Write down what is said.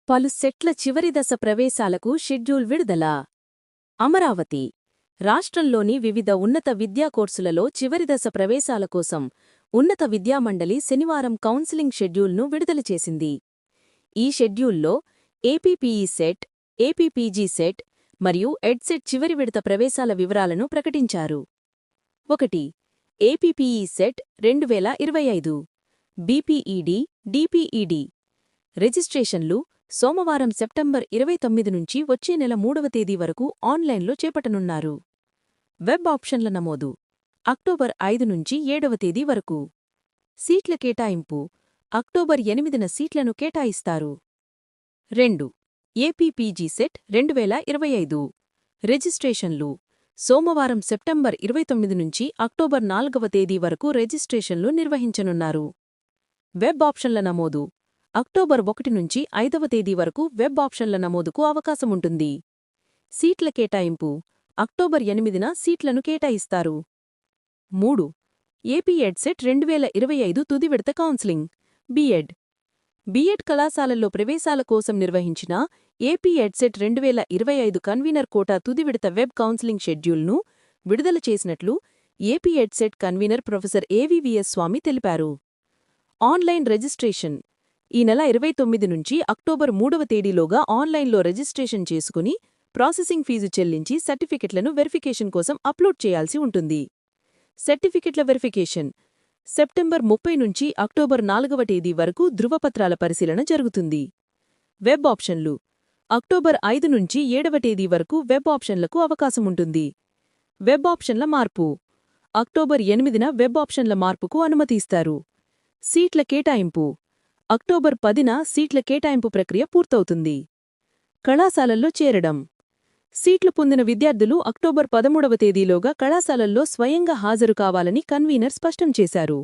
పలు సెట్ల చివరి దశ ప్రవేశాలకు షెడ్యూల్ విడుదల. అమరావతి రాష్ట్రంలోని వివిధ ఉన్నత విద్యా కోర్సులలో చివరి దశ ప్రవేశాల కోసం ఉన్నత విద్యామండలి శనివారం కౌన్సిలింగ్ షెడ్యూల్ను విడుదల చేసింది. ఈ షెడ్యూల్లో ఏపీపీఈ సెట్, ఏపీపీజీ సెట్ మరియు ఎడ్సెట్ చివరి విడత ప్రవేశాల వివరాలను ప్రకటించారు. 1. ఏపీపీఈ సెట్ 2025 బీపీఈడీ, డీపీఈడీ రిజిస్ట్రేషన్లు సోమవారం సెప్టెంబర్ 29 నుంచి వచ్చే నెల 3వ తేదీ వరకు ఆన్లైన్లో చేపట్టనున్నారు. వెబ్ ఆప్షన్ల నమోదు అక్టోబర్ 5 నుంచి 7వ తేదీ వరకు. సీట్ల కేటాయింపు అక్టోబర్ 8న సీట్లను కేటాయిస్తారు. 2. ఏపీపీజీ సెట్ 2025 రిజిస్ట్రేషన్లు సోమవారం సెప్టెంబర్ 29 నుంచి అక్టోబర్ 4వ తేదీ వరకు రిజిస్ట్రేషన్లు నిర్వహించనున్నారు. వెబ్ ఆప్షన్ల నమోదు అక్టోబర్ 1 నుంచి 5వ తేదీ వరకు వెబ్ ఆప్షన్ల నమోదుకు అవకాశముంటుంది. సీట్ల కేటాయింపు అక్టోబర్ 8న సీట్లను కేటాయిస్తారు. 3. ఏపీ ఎడ్సెట్ 2025 తుది విడత కౌన్సిలింగ్ బీఎడ్ కళాశాలల్లో ప్రవేశాల కోసం నిర్వహించిన ఏపీ ఎడ్సెట్ 2025 కన్వీనర్ కోటా తుది విడత వెబ్ కౌన్సిలింగ్ షెడ్యూల్ను విడుదల చేసినట్లు ఏపీ ఎడ్సెట్ కన్వీనర్ ప్రొఫెసర్ ఏవీవీఎస్ స్వామి తెలిపారు. ఆన్లైన్ రిజిస్ట్రేషన్ ఈ నెల 29 నుంచి అక్టోబర్ 3వ తేదీలోగా ఆన్లైన్లో రిజిస్ట్రేషన్ చేసుకుని ప్రాసెసింగ్ ఫీజు చెల్లించి సర్టిఫికెట్లను వెరిఫికేషన్ కోసం అప్లోడ్ చేయాల్సి ఉంటుంది. సర్టిఫికెట్ల వెరిఫికేషన్ సెప్టెంబర్ 30 నుంచి అక్టోబర్ 4వ తేదీ వరకు ధృవపత్రాల పరిశీలన జరుగుతుంది. వెబ్ ఆప్షన్లు అక్టోబర్ 5 నుంచి 7వ తేదీ వరకు వెబ్ ఆప్షన్లకు అవకాశముంటుంది. వెబ్ ఆప్షన్ల మార్పు అక్టోబర్ 8న వెబ్ ఆప్షన్ల మార్పుకు అనుమతిస్తారు. సీట్ల కేటాయింపు అక్టోబర్ 10న సీట్ల కేటాయింపు ప్రక్రియ పూర్తవుతుంది. కళాశాలల్లో చేరడం సీట్లు పొందిన విద్యార్థులు అక్టోబర్ 13వ తేదీలోగా కళాశాలల్లో స్వయంగా హాజరు కావాలని కన్వీనర్ స్పష్టం చేశారు.